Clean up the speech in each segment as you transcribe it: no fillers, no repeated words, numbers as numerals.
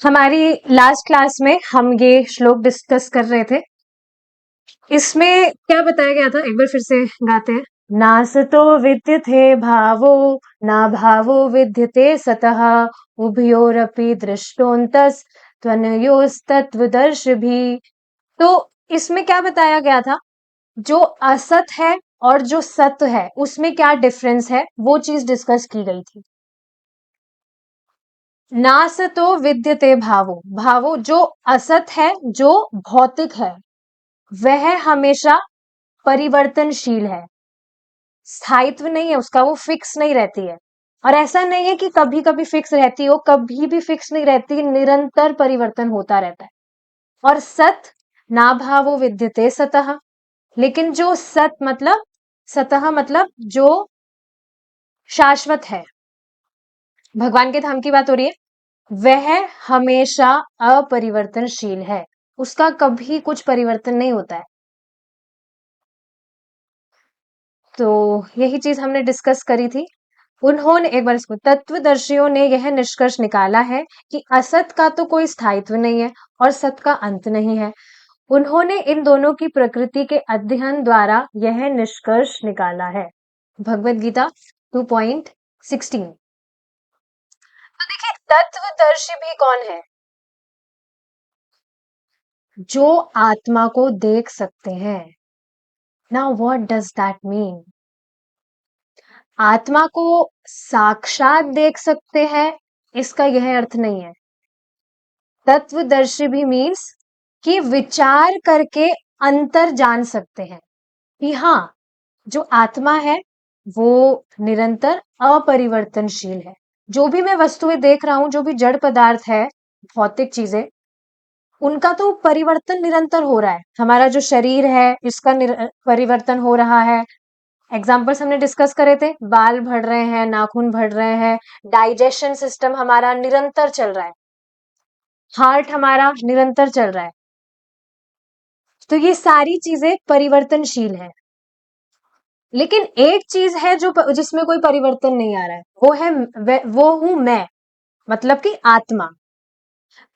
हमारी last class में हम ये श्लोक डिस्कस कर रहे थे। इसमें क्या बताया गया था, एक बार फिर से गाते हैं। नासतो विद्यते भावो ना भावो विद्यते सतः उभयोरपि दृष्टोन्तस त्वनयोस्तत्त्वदर्शिभिः। तो इसमें क्या बताया गया था, जो असत है और जो सत्य है उसमें क्या डिफरेंस है, वो चीज डिस्कस की गई थी। नासतो विद्यते भावो, भावो जो असत है, जो भौतिक है, वह हमेशा परिवर्तनशील है, स्थायित्व नहीं है उसका, वो फिक्स नहीं रहती है। और ऐसा नहीं है कि कभी कभी फिक्स रहती हो, कभी भी फिक्स नहीं रहती, निरंतर परिवर्तन होता रहता है। और सत ना भावो विद्यते सतः, लेकिन जो सत मतलब, सतः मतलब जो शाश्वत है, भगवान के धाम की बात हो रही है, वह हमेशा अपरिवर्तनशील है, उसका कभी कुछ परिवर्तन नहीं होता है। तो यही चीज हमने डिस्कस करी थी। उन्होंने एक बार इसको, तत्वदर्शियों ने यह निष्कर्ष निकाला है कि असत का तो कोई स्थायित्व नहीं है और सत का अंत नहीं है। उन्होंने इन दोनों की प्रकृति के अध्ययन द्वारा यह निष्कर्ष निकाला है। भगवत गीता 2.16। तो देखिए, तत्वदर्शी भी कौन है? जो आत्मा को देख सकते हैं। Now what does that mean? आत्मा को साक्षात देख सकते हैं, इसका यह अर्थ नहीं है। तत्वदर्शी भी मीन्स कि विचार करके अंतर जान सकते हैं कि हाँ, जो आत्मा है वो निरंतर अपरिवर्तनशील है। जो भी मैं वस्तुएं देख रहा हूं, जो भी जड़ पदार्थ है, भौतिक चीजें, उनका तो परिवर्तन निरंतर हो रहा है। हमारा जो शरीर है, इसका परिवर्तन हो रहा है। एग्जाम्पल्स हमने डिस्कस करे थे, बाल बढ़ रहे हैं, नाखून बढ़ रहे हैं, डाइजेशन सिस्टम हमारा निरंतर चल रहा है, हार्ट हमारा निरंतर चल रहा है। तो ये सारी चीजें परिवर्तनशील है। लेकिन एक चीज है जो जिसमें कोई परिवर्तन नहीं आ रहा है, वो है वो हूं मैं, मतलब कि आत्मा।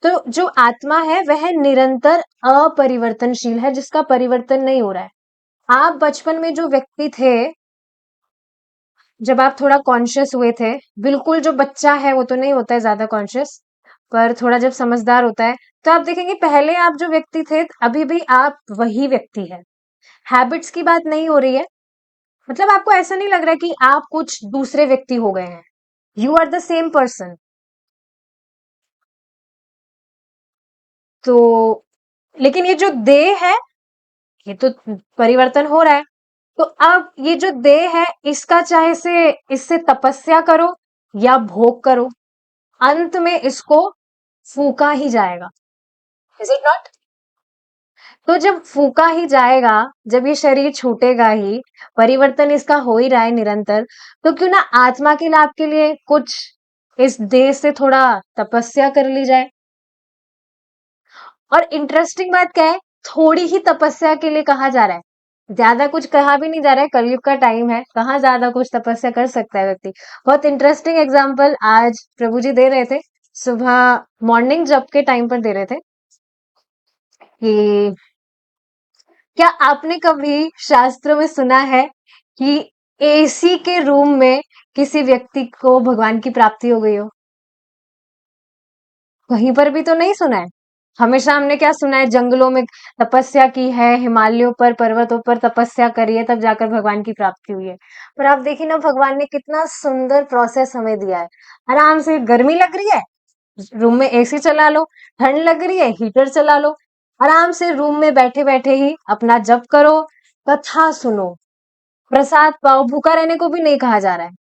तो जो आत्मा है वह निरंतर अपरिवर्तनशील है, जिसका परिवर्तन नहीं हो रहा है। आप बचपन में जो व्यक्ति थे, जब आप थोड़ा कॉन्शियस हुए थे, बिल्कुल जो बच्चा है वो तो नहीं होता है ज्यादा कॉन्शियस, पर थोड़ा जब समझदार होता है, तो आप देखेंगे पहले आप जो व्यक्ति थे, अभी भी आप वही व्यक्ति है। हैबिट्स की बात नहीं हो रही है, मतलब आपको ऐसा नहीं लग रहा है कि आप कुछ दूसरे व्यक्ति हो गए हैं। You are the same person. तो लेकिन ये जो देह है, ये तो परिवर्तन हो रहा है। तो अब ये जो देह है, इसका चाहे से इससे तपस्या करो या भोग करो, अंत में इसको फूका ही जाएगा। Is it not? तो जब फूका ही जाएगा, जब ये शरीर छूटेगा ही, परिवर्तन इसका हो ही रहा है निरंतर, तो क्यों ना आत्मा के लाभ के लिए कुछ इस देह से थोड़ा तपस्या कर ली जाए। और इंटरेस्टिंग बात क्या है, थोड़ी ही तपस्या के लिए कहा जा रहा है, ज्यादा कुछ कहा भी नहीं जा रहा है। कलयुग का टाइम है, कहाँ ज्यादा कुछ तपस्या कर सकता है व्यक्ति। बहुत इंटरेस्टिंग एग्जाम्पल आज प्रभु जी दे रहे थे, सुबह मॉर्निंग जब के टाइम पर दे रहे थे कि क्या आपने कभी शास्त्रों में सुना है कि एसी के रूम में किसी व्यक्ति को भगवान की प्राप्ति हो गई हो? कहीं पर भी तो नहीं सुना है। हमेशा हमने क्या सुना है, जंगलों में तपस्या की है, हिमालयों पर, पर्वतों पर तपस्या करी है, तब जाकर भगवान की प्राप्ति हुई है। पर आप देखिए ना, भगवान ने कितना सुंदर प्रोसेस हमें दिया है। आराम से, गर्मी लग रही है, रूम में एसी चला लो, ठंड लग रही है, हीटर चला लो, आराम से रूम में बैठे बैठे ही अपना जप करो, कथा सुनो, प्रसाद पाओ, भूखा रहने को भी नहीं कहा जा रहा है।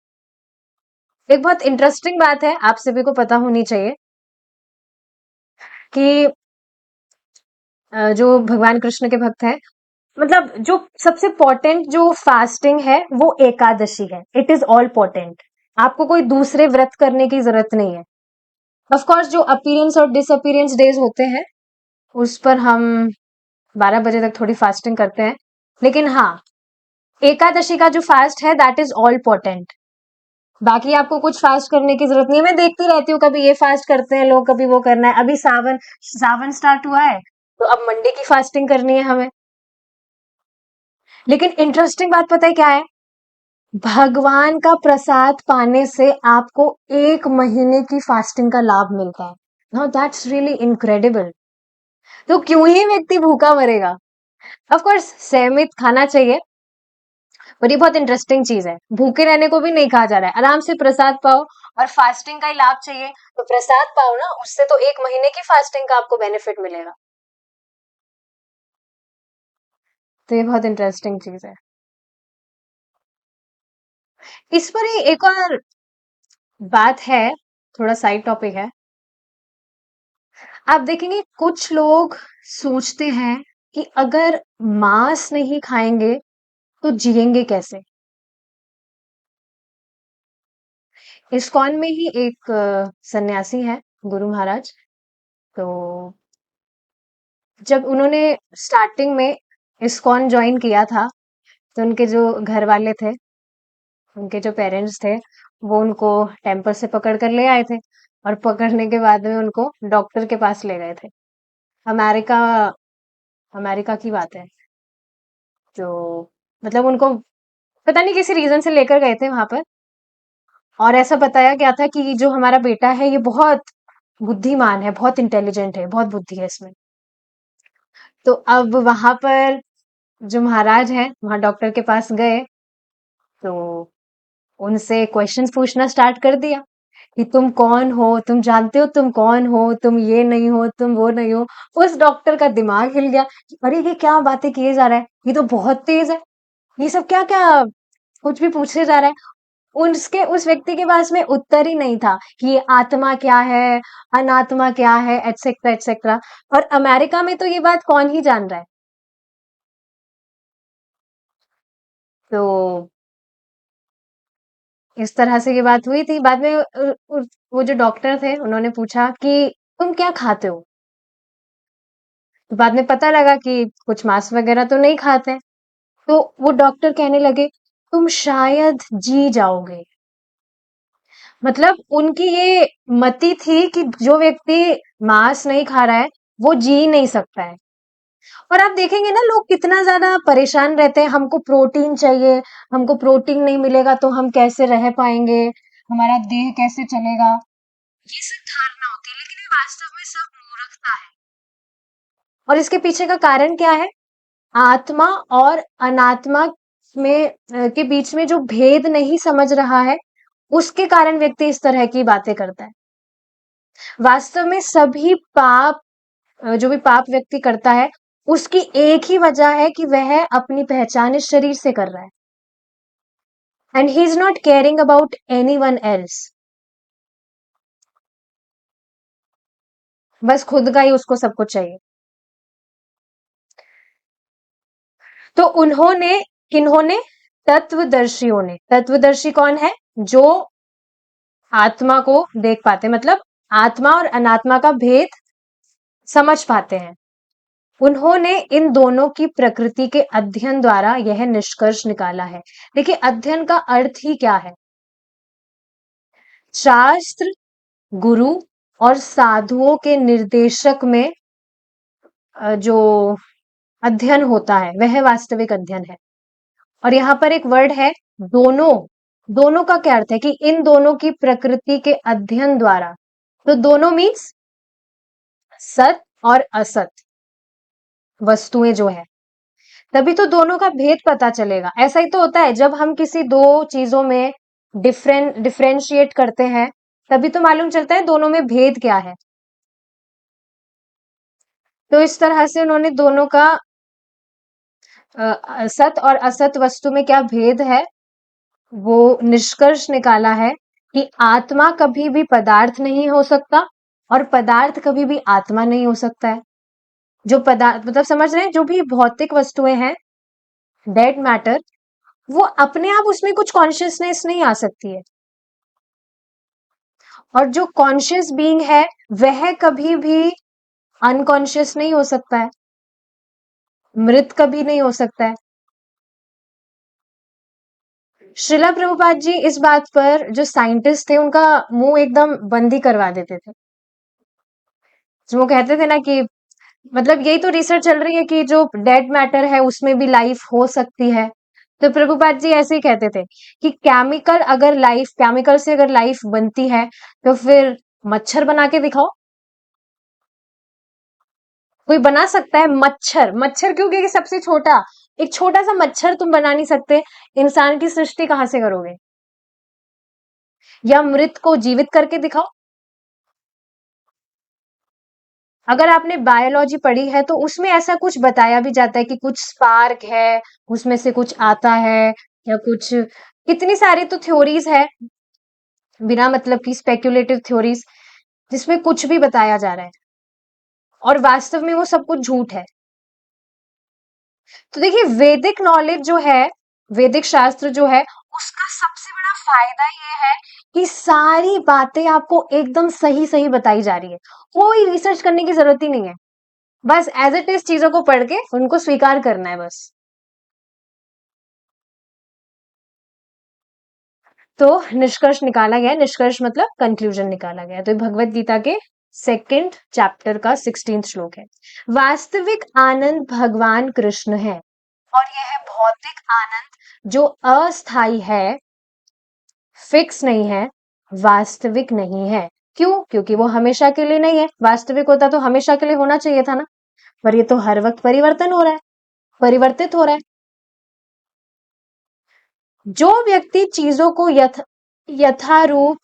एक बहुत इंटरेस्टिंग बात है, आप सभी को पता होनी चाहिए कि जो भगवान कृष्ण के भक्त हैं, मतलब जो सबसे पोटेंट जो फास्टिंग है वो एकादशी है। It is all potent. आपको कोई दूसरे व्रत करने की जरूरत नहीं है। ऑफ कोर्स जो अपीयरेंस और डिसअपीयरेंस डेज होते हैं, उस पर हम 12 बजे तक थोड़ी फास्टिंग करते हैं, लेकिन हाँ, एकादशी का जो फास्ट है दैट इज ऑल पोटेंट। बाकी आपको कुछ फास्ट करने की जरूरत नहीं है। मैं देखती रहती हूँ, कभी ये फास्ट करते हैं लोग, कभी वो करना है। अभी सावन सावन स्टार्ट हुआ है, तो अब मंडे की फास्टिंग करनी है हमें। लेकिन इंटरेस्टिंग बात पता है क्या है? भगवान का प्रसाद पाने से आपको 1 महीने की फास्टिंग का लाभ मिलता है। Now that's really incredible. तो क्यों ही व्यक्ति भूखा मरेगा? ऑफ कोर्स सीमित खाना चाहिए, पर ये बहुत इंटरेस्टिंग चीज है। भूखे रहने को भी नहीं कहा जा रहा है, आराम से प्रसाद पाओ। और फास्टिंग का ही लाभ चाहिए तो प्रसाद पाओ ना, उससे तो 1 महीने की फास्टिंग का आपको बेनिफिट मिलेगा। तो ये बहुत इंटरेस्टिंग चीज है। इस पर ही एक और बात है, थोड़ा साइड टॉपिक है। आप देखेंगे कुछ लोग सोचते हैं कि अगर मांस नहीं खाएंगे तो जिएंगे कैसे। इस्कॉन में ही एक सन्यासी है, गुरु महाराज। तो जब उन्होंने स्टार्टिंग में इस्कॉन ज्वाइन किया था, तो उनके जो घर वाले थे, उनके जो पेरेंट्स थे, वो उनको टेम्पल से पकड़ कर ले आए थे। और पकड़ने के बाद में उनको डॉक्टर के पास ले गए थे। अमेरिका अमेरिका की बात है। तो मतलब उनको पता नहीं किसी रीजन से लेकर गए थे वहां पर। और ऐसा बताया गया था कि जो हमारा बेटा है ये बहुत बुद्धिमान है, बहुत इंटेलिजेंट है, बहुत बुद्धि है इसमें। तो अब वहां पर जो महाराज हैं वहां डॉक्टर के पास गए, तो उनसे क्वेश्चंस पूछना स्टार्ट कर दिया कि तुम कौन हो, तुम जानते हो तुम कौन हो, तुम ये नहीं हो, तुम वो नहीं हो। उस डॉक्टर का दिमाग हिल गया कि अरे ये क्या बातें किए जा रहा है, ये तो बहुत तेज है, ये सब क्या क्या कुछ भी पूछे जा रहा है। उसके उस व्यक्ति के पास में उत्तर ही नहीं था कि ये आत्मा क्या है, अनात्मा क्या है, एटसेट्रा एटसेट्रा। और अमेरिका में तो ये बात कौन ही जान रहा है। तो इस तरह से ये बात हुई थी। बाद में वो जो डॉक्टर थे उन्होंने पूछा कि तुम क्या खाते हो। तो बाद में पता लगा कि कुछ मांस वगैरह तो नहीं खाते। तो वो डॉक्टर कहने लगे तुम शायद जी जाओगे। मतलब उनकी ये मति थी कि जो व्यक्ति मांस नहीं खा रहा है वो जी नहीं सकता है। और आप देखेंगे ना लोग कितना ज्यादा परेशान रहते हैं, हमको प्रोटीन चाहिए, हमको प्रोटीन नहीं मिलेगा तो हम कैसे रह पाएंगे, हमारा देह कैसे चलेगा। ये सब धारणा होती है, लेकिन ये वास्तव में सब मूर्खता है। और इसके पीछे का कारण क्या है? आत्मा और अनात्मा में के बीच में जो भेद नहीं समझ रहा है, उसके कारण व्यक्ति इस तरह की बातें करता है। वास्तव में सभी पाप, जो भी पाप व्यक्ति करता है, उसकी एक ही वजह है कि वह अपनी पहचान इस शरीर से कर रहा है। And he is not caring about any one else. बस खुद का ही उसको सब कुछ चाहिए। तो उन्होंने, किन्होंने? तत्वदर्शियों ने। तत्वदर्शी कौन है? जो आत्मा को देख पाते, मतलब आत्मा और अनात्मा का भेद समझ पाते हैं। उन्होंने इन दोनों की प्रकृति के अध्ययन द्वारा यह निष्कर्ष निकाला है। देखिए अध्ययन का अर्थ ही क्या है? शास्त्र, गुरु और साधुओं के निर्देशक में जो अध्ययन होता है वह वास्तविक अध्ययन है। और यहाँ पर एक वर्ड है दोनों। दोनों का क्या अर्थ है? कि इन दोनों की प्रकृति के अध्ययन द्वारा। तो दोनों मीन्स सत और असत वस्तुएं जो है, तभी तो दोनों का भेद पता चलेगा। ऐसा ही तो होता है जब हम किसी दो चीजों में डिफरेंशिएट करते हैं, तभी तो मालूम चलता है दोनों में भेद क्या है। तो इस तरह से उन्होंने दोनों का सत और असत वस्तु में क्या भेद है वो निष्कर्ष निकाला है कि आत्मा कभी भी पदार्थ नहीं हो सकता और पदार्थ कभी भी आत्मा नहीं हो सकता है। जो पदार्थ, मतलब समझ रहे हैं, जो भी भौतिक वस्तुएं हैं, डेड मैटर, वो अपने आप उसमें कुछ कॉन्शियसनेस नहीं आ सकती है। और जो कॉन्शियस बीइंग है वह कभी भी अनकॉन्शियस नहीं हो सकता है, मृत कभी नहीं हो सकता है। श्रीला प्रभुपाद जी इस बात पर जो साइंटिस्ट थे उनका मुंह एकदम बंद ही करवा देते थे। जो वो कहते थे ना कि मतलब यही तो रिसर्च चल रही है कि जो डेड मैटर है उसमें भी लाइफ हो सकती है। तो प्रभुपाद जी ऐसे ही कहते थे कि केमिकल से अगर लाइफ बनती है तो फिर मच्छर बना के दिखाओ। कोई बना सकता है मच्छर? मच्छर क्यों? क्योंकि सबसे छोटा, एक छोटा सा मच्छर तुम बना नहीं सकते, इंसान की सृष्टि कहां से करोगे? या मृत को जीवित करके दिखाओ। अगर आपने बायोलॉजी पढ़ी है तो उसमें ऐसा कुछ बताया भी जाता है कि कुछ स्पार्क है, उसमें से कुछ आता है, या कुछ कितनी सारी तो थ्योरीज है बिना मतलब की, स्पेक्युलेटिव थ्योरीज, जिसमें कुछ भी बताया जा रहा है और वास्तव में वो सब कुछ झूठ है। तो देखिए वैदिक नॉलेज जो है, वैदिक शास्त्र जो है, उसका सबसे बड़ा फायदा ये है कि सारी बातें आपको एकदम सही सही बताई जा रही है। कोई रिसर्च करने की जरूरत ही नहीं है, बस एज इट इज चीजों को पढ़ के उनको स्वीकार करना है बस। तो निष्कर्ष निकाला गया, निष्कर्ष मतलब कंक्लूजन निकाला गया। तो भगवत गीता के सेकंड चैप्टर का 16th श्लोक है, वास्तविक आनंद भगवान कृष्ण है और यह भौतिक आनंद जो अस्थाई है, फिक्स नहीं है, वास्तविक नहीं है। क्यों? क्योंकि वो हमेशा के लिए नहीं है। वास्तविक होता तो हमेशा के लिए होना चाहिए था ना, पर ये तो हर वक्त परिवर्तन हो रहा है, परिवर्तित हो रहा है। जो व्यक्ति चीजों को यथारूप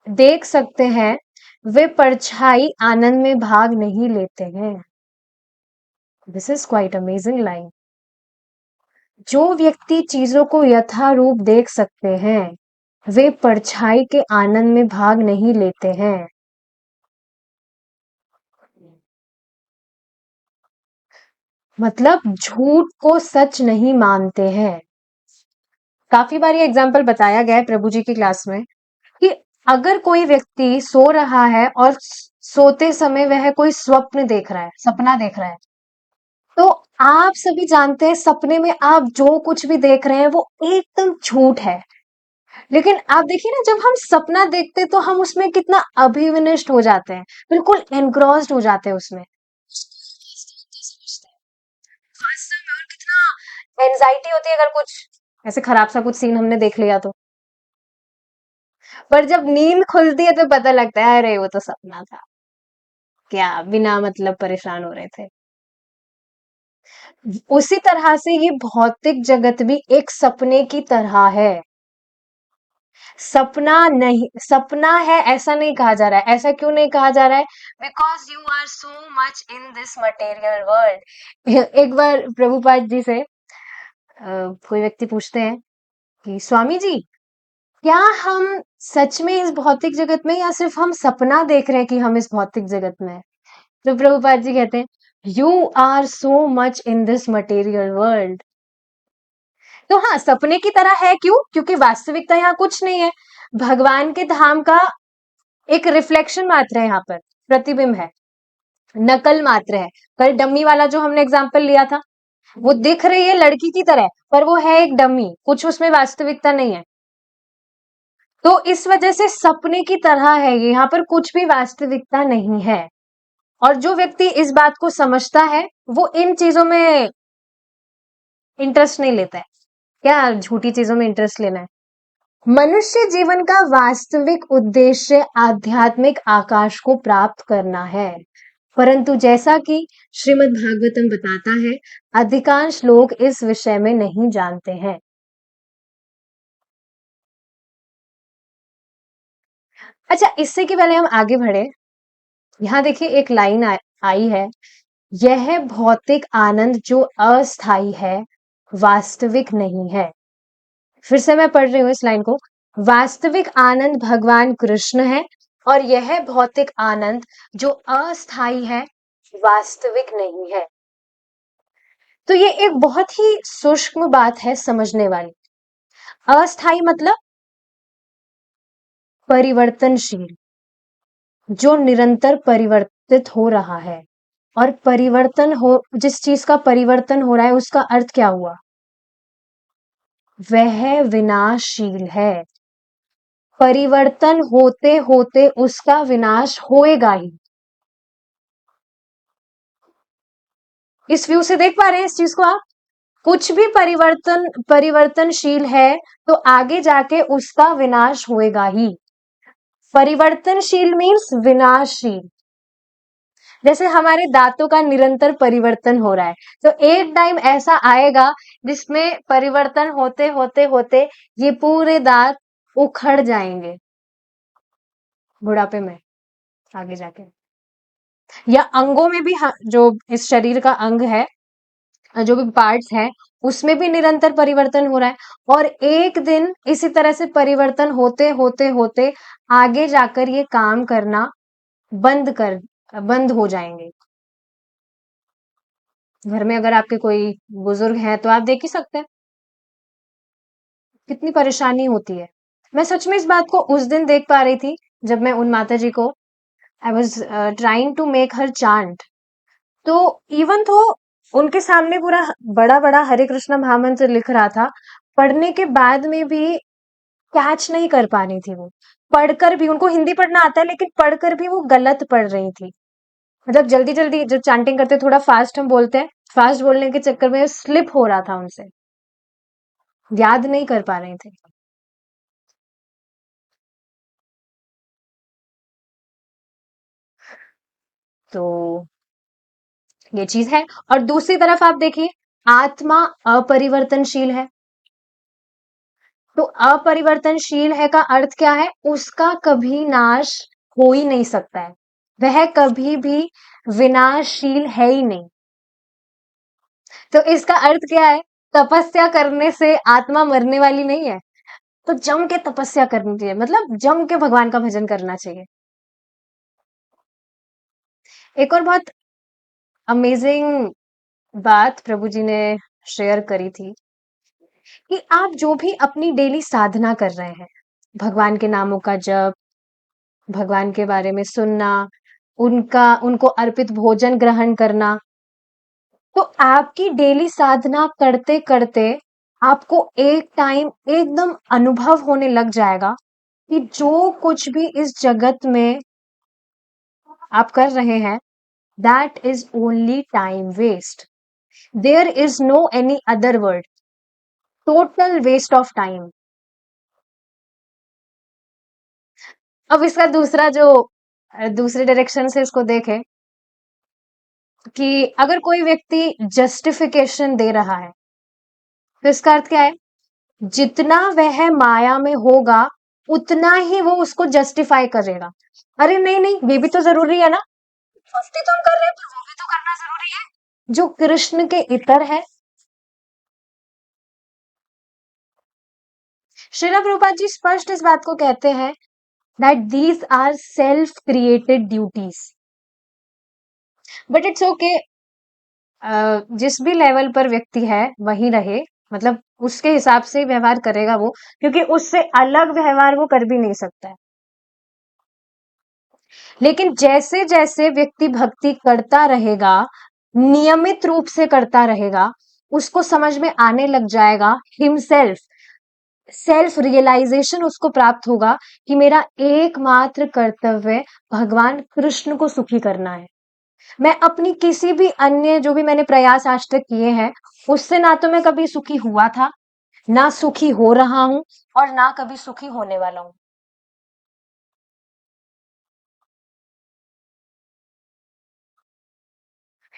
देख सकते हैं वे परछाई आनंद में भाग नहीं लेते हैं। This is quite amazing line. जो व्यक्ति चीजों को यथारूप देख सकते हैं वे परछाई के आनंद में भाग नहीं लेते हैं। मतलब झूठ को सच नहीं मानते हैं। काफी बार ये एग्जाम्पल बताया गया है प्रभु जी की क्लास में कि अगर कोई व्यक्ति सो रहा है और सोते समय वह कोई स्वप्न देख रहा है, सपना देख रहा है, तो आप सभी जानते हैं सपने में आप जो कुछ भी देख रहे हैं वो एकदम झूठ है। लेकिन आप देखिए ना, जब हम सपना देखते हैं तो हम उसमें कितना अभिविनिष्ट हो जाते हैं, बिल्कुल एनग्रॉस्ड हो जाते हैं उसमें, वास्तव में। और कितना एंजाइटी होती है अगर कुछ ऐसे खराब सा कुछ सीन हमने देख लिया तो। पर जब नींद खुलती है तो पता लगता है अरे वो तो सपना था, क्या बिना मतलब परेशान हो रहे थे। उसी तरह से ये भौतिक जगत भी एक सपने की तरह है। सपना नहीं, सपना है ऐसा नहीं कहा जा रहा है। ऐसा क्यों नहीं कहा जा रहा है? Because you are so much in this material world. एक बार प्रभुपाद जी से कोई व्यक्ति पूछते हैं कि स्वामी जी, क्या हम सच में इस भौतिक जगत में या सिर्फ हम सपना देख रहे हैं कि हम इस भौतिक जगत में हैं? तो प्रभुपाद जी कहते हैं, you are so much in this material world. तो हाँ, सपने की तरह है। क्यों? क्योंकि वास्तविकता यहाँ कुछ नहीं है, भगवान के धाम का एक रिफ्लेक्शन मात्र है, यहाँ पर प्रतिबिंब है, नकल मात्र है। कल डम्मी वाला जो हमने एग्जाम्पल लिया था, वो दिख रही है लड़की की तरह पर वो है एक डम्मी, कुछ उसमें वास्तविकता नहीं है। तो इस वजह से सपने की तरह है ये, यहाँ पर कुछ भी वास्तविकता नहीं है। और जो व्यक्ति इस बात को समझता है वो इन चीजों में इंटरेस्ट नहीं लेता है। क्या झूठी चीजों में इंटरेस्ट लेना है? मनुष्य जीवन का वास्तविक उद्देश्य आध्यात्मिक आकाश को प्राप्त करना है, परंतु जैसा कि श्रीमद् भागवतम बताता है, अधिकांश लोग इस विषय में नहीं जानते हैं। अच्छा, इससे कि पहले हम आगे बढ़े, यहाँ देखिए एक लाइन आई है, यह भौतिक आनंद जो अस्थाई है वास्तविक नहीं है। फिर से मैं पढ़ रही हूँ इस लाइन को, वास्तविक आनंद भगवान कृष्ण है और यह भौतिक आनंद जो अस्थाई है वास्तविक नहीं है। तो ये एक बहुत ही सूक्ष्म बात है समझने वाली। अस्थाई मतलब परिवर्तनशील, जो निरंतर परिवर्तित हो रहा है। और परिवर्तन हो, जिस चीज का परिवर्तन हो रहा है उसका अर्थ क्या हुआ? वह विनाशशील है। परिवर्तन होते होते उसका विनाश होएगा ही। इस व्यू से देख पा रहे हैं इस चीज को आप? कुछ भी परिवर्तनशील है तो आगे जाके उसका विनाश होएगा ही। परिवर्तनशील मीन्स विनाशशील। जैसे हमारे दांतों का निरंतर परिवर्तन हो रहा है, तो एक टाइम ऐसा आएगा जिसमें परिवर्तन होते होते होते ये पूरे दांत उखड़ जाएंगे बुढ़ापे में आगे जाके। या अंगों में भी जो इस शरीर का अंग है, जो भी पार्ट्स हैं, उसमें भी निरंतर परिवर्तन हो रहा है और एक दिन इसी तरह से परिवर्तन होते होते होते आगे जाकर ये काम करना बंद हो जाएंगे। घर में अगर आपके कोई बुजुर्ग हैं तो आप देख ही सकते हैं कितनी परेशानी होती है। मैं सच में इस बात को उस दिन देख पा रही थी जब मैं उन माता जी को I was trying to make her chant. तो इवन तो उनके सामने पूरा बड़ा बड़ा हरे कृष्ण महामंत्र लिख रहा था, पढ़ने के बाद में भी कैच नहीं कर पा रही थी वो। पढ़कर भी, उनको हिंदी पढ़ना आता है लेकिन पढ़कर भी वो गलत पढ़ रही थी। मतलब जल्दी जल्दी जो चैंटिंग करते थोड़ा फास्ट हम बोलते हैं, फास्ट बोलने के चक्कर में स्लिप हो रहा था उनसे, याद नहीं कर पा रहे थे। तो ये चीज है। और दूसरी तरफ आप देखिए, आत्मा अपरिवर्तनशील है। तो अपरिवर्तनशील है का अर्थ क्या है? उसका कभी नाश हो ही नहीं सकता है, वह कभी भी विनाशशील है ही नहीं। तो इसका अर्थ क्या है? तपस्या करने से आत्मा मरने वाली नहीं है। तो जम के तपस्या करनी चाहिए, मतलब जम के भगवान का भजन करना चाहिए। एक और बहुत अमेजिंग बात प्रभु जी ने शेयर करी थी कि आप जो भी अपनी डेली साधना कर रहे हैं, भगवान के नामों का जप, भगवान के बारे में सुनना, उनको अर्पित भोजन ग्रहण करना, तो आपकी डेली साधना करते करते आपको एक टाइम एकदम अनुभव होने लग जाएगा कि जो कुछ भी इस जगत में आप कर रहे हैं, that is only time waste. There is no any other word, total waste of time. अब इसका दूसरा जो दूसरे डायरेक्शन से इसको देखें कि अगर कोई व्यक्ति जस्टिफिकेशन दे रहा है तो इसका अर्थ क्या है? जितना वह माया में होगा उतना ही वो उसको जस्टिफाई करेगा। अरे नहीं नहीं, ये भी तो जरूरी है ना, मस्ती तो हम कर रहे हैं पर वो भी तो करना जरूरी है। जो कृष्ण के इतर है, श्रीला प्रभुपाद जी स्पष्ट इस बात को कहते हैं that these are self created duties. But it's okay, जिस भी लेवल पर व्यक्ति है वहीं रहे, मतलब उसके हिसाब से व्यवहार करेगा वो, क्योंकि उससे अलग व्यवहार वो कर भी नहीं सकता है। लेकिन जैसे जैसे व्यक्ति भक्ति करता रहेगा, नियमित रूप से करता रहेगा, उसको समझ में आने लग जाएगा, हिमसेल्फ सेल्फ रियलाइजेशन उसको प्राप्त होगा कि मेरा एकमात्र कर्तव्य भगवान कृष्ण को सुखी करना है। मैं अपनी किसी भी अन्य जो भी मैंने प्रयास आज तक किए हैं, उससे ना तो मैं कभी सुखी हुआ था, ना सुखी हो रहा हूं और ना कभी सुखी होने वाला हूं।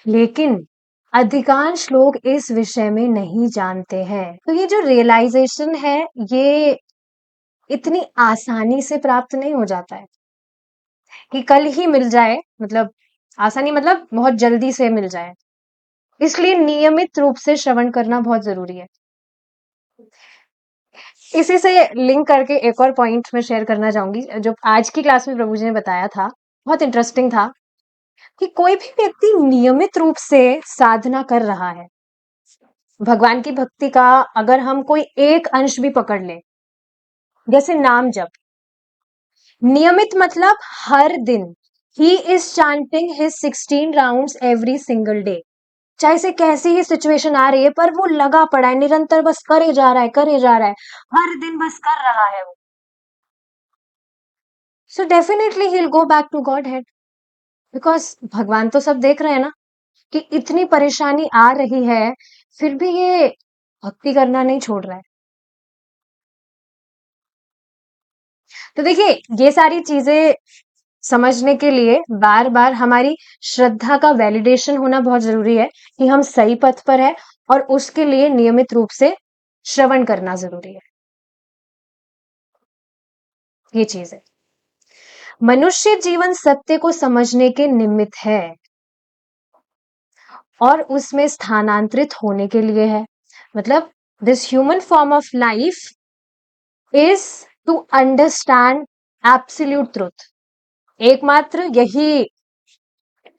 लेकिन अधिकांश लोग इस विषय में नहीं जानते हैं। तो ये जो रियलाइजेशन है, ये इतनी आसानी से प्राप्त नहीं हो जाता है कि कल ही मिल जाए, मतलब आसानी मतलब बहुत जल्दी से मिल जाए। इसलिए नियमित रूप से श्रवण करना बहुत जरूरी है। इसी से लिंक करके एक और पॉइंट मैं शेयर करना चाहूंगी जो आज की क्लास में प्रभु जी ने बताया था, बहुत इंटरेस्टिंग था कि कोई भी व्यक्ति नियमित रूप से साधना कर रहा है, भगवान की भक्ति का अगर हम कोई एक अंश भी पकड़ लें, जैसे नाम जप, नियमित मतलब हर दिन he is chanting his 16 rounds every single day, चाहे से कैसी ही सिचुएशन आ रही है, पर वो लगा पड़ा है, निरंतर बस करे जा रहा है, करे जा रहा है, हर दिन बस कर रहा है वो। So definitely he will go back to Godhead, because भगवान तो सब देख रहे हैं ना कि इतनी परेशानी आ रही है, फिर भी ये भक्ति करना नहीं छोड़ रहा है। तो देखिए, ये सारी चीजें समझने के लिए बार बार हमारी श्रद्धा का वैलिडेशन होना बहुत जरूरी है कि हम सही पथ पर है, और उसके लिए नियमित रूप से श्रवण करना जरूरी है। ये चीज है। मनुष्य जीवन सत्य को समझने के निमित्त है और उसमें स्थानांतरित होने के लिए है। मतलब this human form of life is to understand absolute truth. एकमात्र यही,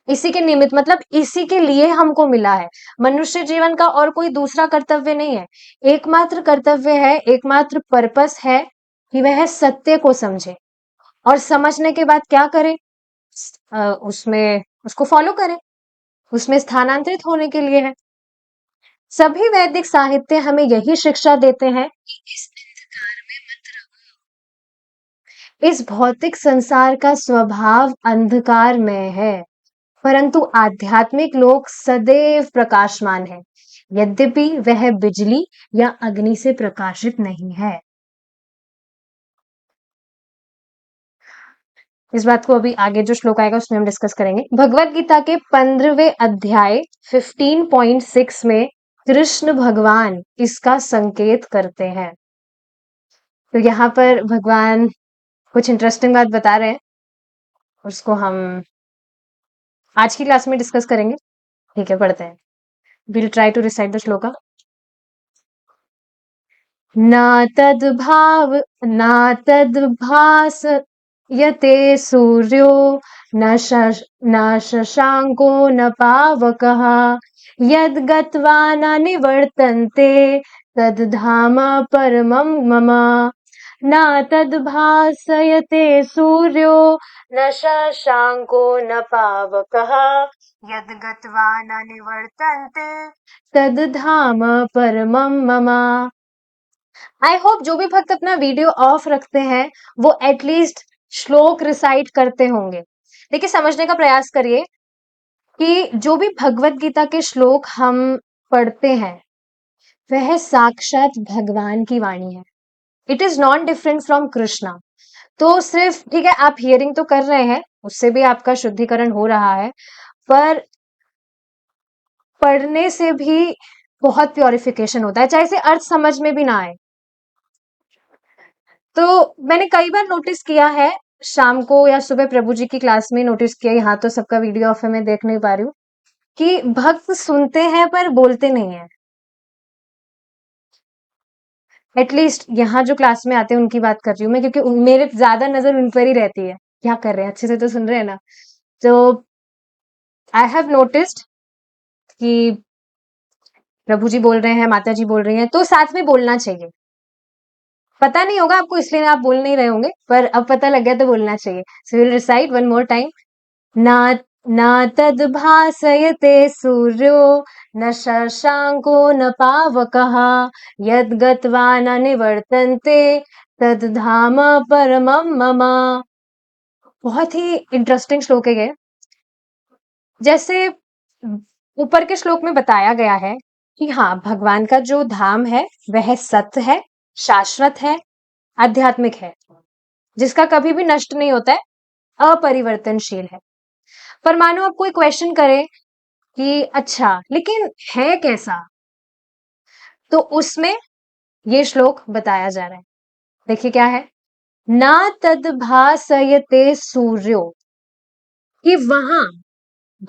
इसी के निमित्त, मतलब इसी के लिए हमको मिला है। मनुष्य जीवन का और कोई दूसरा कर्तव्य नहीं है। एकमात्र कर्तव्य है, एकमात्र पर्पस है कि वह सत्य को समझे, और समझने के बाद क्या करे, उसमें उसको फॉलो करे, उसमें स्थानांतरित होने के लिए है। सभी वैदिक साहित्य हमें यही शिक्षा देते हैं कि इस अंधकार में मत रहो। इस भौतिक संसार का स्वभाव अंधकार में है, परंतु आध्यात्मिक लोक सदैव प्रकाशमान है, यद्यपि वह बिजली या अग्नि से प्रकाशित नहीं है। इस बात को अभी आगे जो श्लोक आएगा उसमें हम डिस्कस करेंगे। भगवत गीता के 15वें अध्याय 15.6 में कृष्ण भगवान इसका संकेत करते हैं। तो यहाँ पर भगवान कुछ इंटरेस्टिंग बात बता रहे हैं, उसको हम आज की क्लास में डिस्कस करेंगे। ठीक है, पढ़ते हैं। Will try to recite the shloka. न तद्भाव न तद्भास यते सूर्यो न शशांको न पावकः यद्गत्वा न निवर्तन्ते तद्धाम परमं मम। न तद्भासयते सूर्यो न शशांको न पावकः यद्गत्वा न निवर्तन्ते तद्धाम परमं मम। आई होप जो भी भक्त अपना वीडियो ऑफ रखते हैं वो एटलीस्ट श्लोक रिसाइट करते होंगे। देखिए, समझने का प्रयास करिए कि जो भी भगवत गीता के श्लोक हम पढ़ते हैं वह साक्षात भगवान की वाणी है। It is not different from Krishna. तो सिर्फ ठीक है, आप हियरिंग तो कर रहे हैं, उससे भी आपका शुद्धिकरण हो रहा है, पर पढ़ने से भी बहुत प्योरिफिकेशन होता है, चाहे इसे अर्थ समझ में भी ना आए। तो मैंने कई बार नोटिस किया है, शाम को या सुबह प्रभु जी की क्लास में नोटिस किया, यहाँ तो सबका वीडियो ऑफ है, मैं देख नहीं पा रही हूँ, कि भक्त सुनते हैं पर बोलते नहीं है। एटलीस्ट यहाँ जो क्लास में आते हैं उनकी बात कर रही हूँ मैं, क्योंकि मेरे ज्यादा नजर उन पर ही रहती है, क्या कर रहे हैं, अच्छे से तो सुन रहे हैं ना। तो आई हैव नोटिस्ड कि प्रभु जी बोल रहे हैं, माता जी बोल रही हैं, तो साथ में बोलना चाहिए। पता नहीं होगा आपको, इसलिए आप बोल नहीं रहे होंगे, पर अब पता लग गया तो बोलना चाहिए। So will recite one more time. न न तद्भासयते सूर्यो न शशांको न पावकः यद्गत्वा न निवर्तन्ते तद्धाम परमं मम। बहुत ही इंटरेस्टिंग श्लोक है ये। जैसे ऊपर के श्लोक में बताया गया है कि हाँ, भगवान का जो धाम है वह सत्य है, शाश्वत है, आध्यात्मिक है, जिसका कभी भी नष्ट नहीं होता है, अपरिवर्तनशील है। पर मानो आप कोई क्वेश्चन करें कि अच्छा लेकिन है कैसा, तो उसमें ये श्लोक बताया जा रहा है। देखिए क्या है, ना तद्भासयते सूर्यो, कि वहां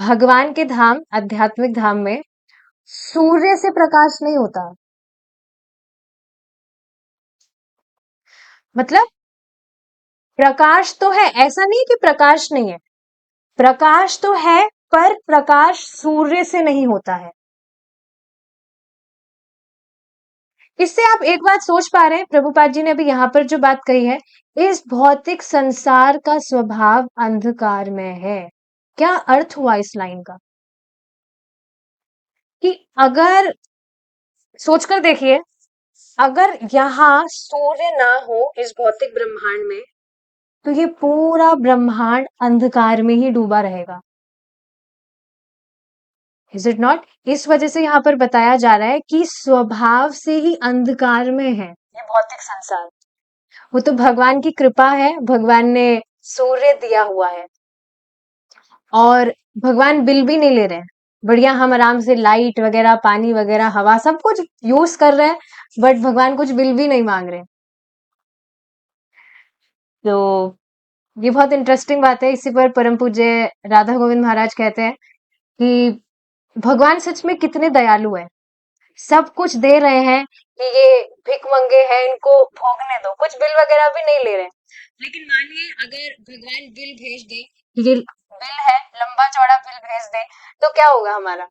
भगवान के धाम, आध्यात्मिक धाम में सूर्य से प्रकाश नहीं होता। मतलब प्रकाश तो है, ऐसा नहीं कि प्रकाश नहीं है, प्रकाश तो है, पर प्रकाश सूर्य से नहीं होता है। इससे आप एक बात सोच पा रहे हैं, प्रभुपाद जी ने अभी यहाँ पर जो बात कही है, इस भौतिक संसार का स्वभाव अंधकार में है। क्या अर्थ हुआ इस लाइन का? कि अगर सोचकर देखिए, अगर यहाँ सूर्य ना हो इस भौतिक ब्रह्मांड में, तो ये पूरा ब्रह्मांड अंधकार में ही डूबा रहेगा। Is it not? इस वजह से यहाँ पर बताया जा रहा है कि स्वभाव से ही अंधकार में है ये भौतिक संसार। वो तो भगवान की कृपा है, भगवान ने सूर्य दिया हुआ है, और भगवान बिल भी नहीं ले रहे हैं। बढ़िया हम आराम से लाइट वगैरह, पानी वगैरह, हवा सब कुछ यूज कर रहे हैं, बट भगवान कुछ बिल भी नहीं मांग रहे। तो ये बहुत इंटरेस्टिंग बात है। इसी पर परम पूज्य राधा गोविंद महाराज कहते हैं कि भगवान सच में कितने दयालु है, सब कुछ दे रहे हैं कि ये भिखमंगे हैं, इनको भोगने दो, कुछ बिल वगैरह भी नहीं ले रहे हैं। लेकिन मानिए अगर भगवान बिल भेज दे, ये बिल है, लंबा चौड़ा बिल भेज दे, तो क्या होगा हमारा?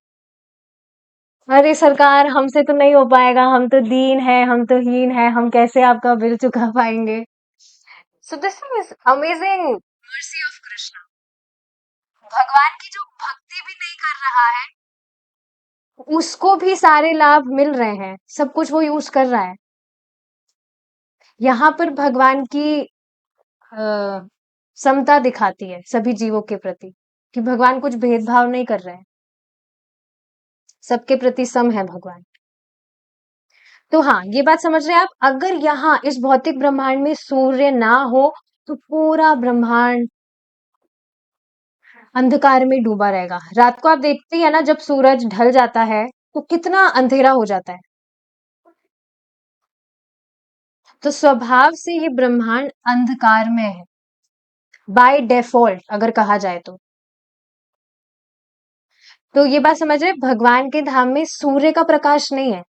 अरे सरकार, हमसे तो नहीं हो पाएगा, हम तो दीन है, हम तो हीन है, हम कैसे आपका बिल चुका पाएंगे? So this is amazing mercy of Krishna. भगवान की जो भक्ति भी नहीं कर रहा है, उसको भी सारे लाभ मिल रहे हैं, सब कुछ वो यूज कर रहा है। यहाँ पर भगवान की समता दिखाती है सभी जीवों के प्रति, कि भगवान कुछ भेदभाव नहीं कर रहे हैं, सबके प्रति सम है भगवान। तो हाँ, ये बात समझ रहे हैं आप? अगर यहाँ इस भौतिक ब्रह्मांड में सूर्य ना हो, तो पूरा ब्रह्मांड अंधकार में डूबा रहेगा। रात को आप देखती है ना, जब सूरज ढल जाता है तो कितना अंधेरा हो जाता है। तो स्वभाव से ये ब्रह्मांड अंधकार में है, बाय डिफॉल्ट अगर कहा जाए तो। तो ये बात समझ रहे हैं? भगवान के धाम में सूर्य का प्रकाश नहीं है,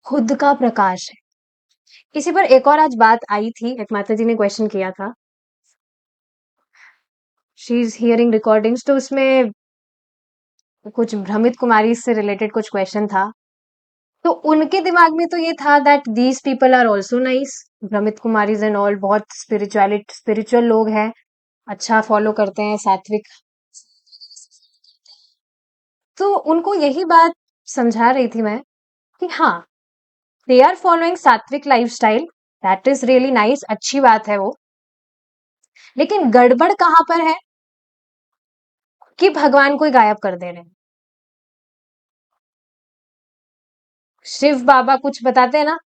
खुद का प्रकाश है। इसी पर एक और आज बात आई थी, एक माता जी ने क्वेश्चन किया था, शी इज हियरिंग रिकॉर्डिंग्स, तो उसमें कुछ भ्रमित कुमारी से रिलेटेड कुछ क्वेश्चन था। तो उनके दिमाग में तो ये था that these people are also nice, भ्रमित कुमारीज एंड ऑल बहुत स्पिरिचुअल लोग हैं, अच्छा फॉलो करते हैं सात्विक। तो उनको यही बात समझा रही थी मैं कि हाँ, दे आर फॉलोइंग सात्विक lifestyle, that is really nice, अच्छी बात है वो। लेकिन गड़बड़ कहाँ पर है कि भगवान को ही गायब कर दे रहे हैं। शिव बाबा कुछ बताते हैं ना,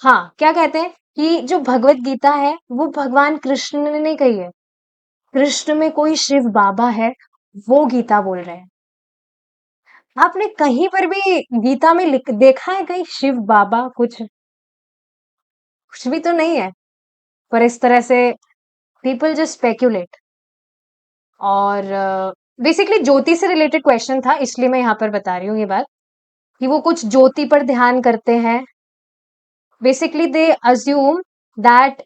हाँ, क्या कहते हैं कि जो भगवत गीता है वो भगवान कृष्ण ने नहीं कही है, कृष्ण में कोई शिव बाबा है, वो गीता बोल रहे हैं। आपने कहीं पर भी गीता में देखा है कहीं शिव बाबा? कुछ भी तो नहीं है। पर इस तरह से पीपल जस्ट स्पेक्यूलेट। और बेसिकली ज्योति से रिलेटेड क्वेश्चन था, इसलिए मैं यहाँ पर बता रही हूँ ये बात, कि वो कुछ ज्योति पर ध्यान करते हैं। बेसिकली दे अज्यूम दैट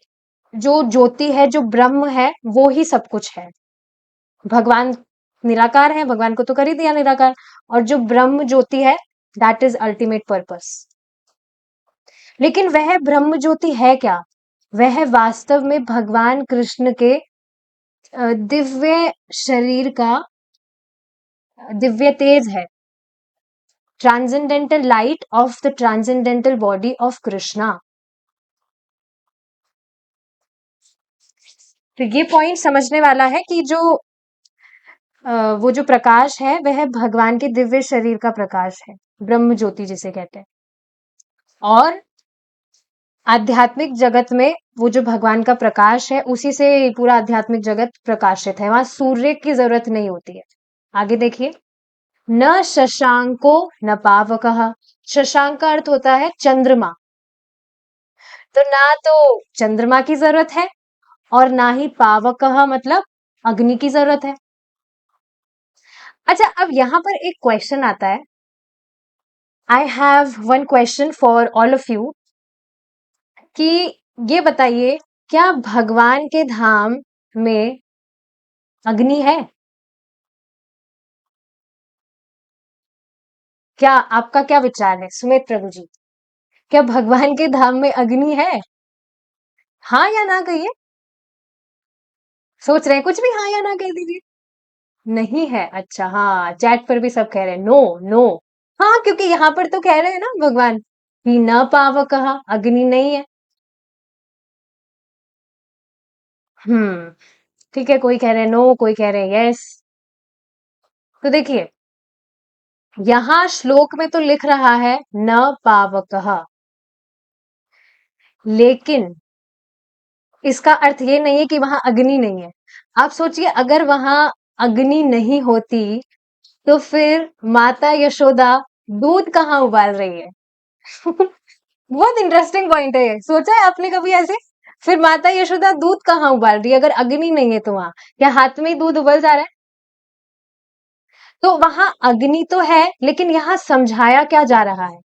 जो ज्योति है, जो ब्रह्म है, वो ही सब कुछ है। भगवान निराकार है, भगवान को तो कर ही दिया निराकार, और जो ब्रह्म ज्योति है, दैट इज अल्टीमेट पर्पस। लेकिन वह ब्रह्म ज्योति है क्या? वह वास्तव में भगवान कृष्ण के दिव्य शरीर का दिव्य तेज है, transcendental light of the transcendental body of Krishna. तो ये पॉइंट समझने वाला है कि जो वो जो प्रकाश है वह भगवान के दिव्य शरीर का प्रकाश है, ब्रह्म ज्योति जिसे कहते हैं। और आध्यात्मिक जगत में वो जो भगवान का प्रकाश है, उसी से पूरा आध्यात्मिक जगत प्रकाशित है, वहां सूर्य की जरूरत नहीं होती है। आगे देखिए, न शशांको न पावकः। शशांक का अर्थ होता है चंद्रमा, तो ना तो चंद्रमा की जरूरत है और ना ही पावकः मतलब अग्नि की जरूरत है। अच्छा, अब यहां पर एक क्वेश्चन आता है, I have one question for all of you, कि ये बताइए, क्या भगवान के धाम में अग्नि है? क्या आपका क्या विचार है सुमित प्रभु जी? क्या भगवान के धाम में अग्नि है? हाँ या ना कहिए। सोच रहे हैं कुछ भी, हाँ या ना कह दीजिए। नहीं है? अच्छा, हाँ, चैट पर भी सब कह रहे हैं नो नो। हाँ, क्योंकि यहाँ पर तो कह रहे हैं ना भगवान कि न पावकः, अग्नि नहीं है। हम्म, ठीक है, कोई कह रहे हैं नो, कोई कह रहे हैं यस। तो देखिए, यहाँ श्लोक में तो लिख रहा है न पावकः, लेकिन इसका अर्थ ये नहीं है कि वहां अग्नि नहीं है। आप सोचिए, अगर वहां अग्नि नहीं होती तो फिर माता यशोदा दूध कहाँ उबाल रही है? बहुत इंटरेस्टिंग पॉइंट है ये। सोचा है आपने कभी ऐसे? फिर माता यशोदा दूध कहाँ उबाल रही है अगर अग्नि नहीं है तो वहां? क्या हाथ में ही दूध उबल जा रहा है? तो वहां अग्नि तो है, लेकिन यहाँ समझाया क्या जा रहा है?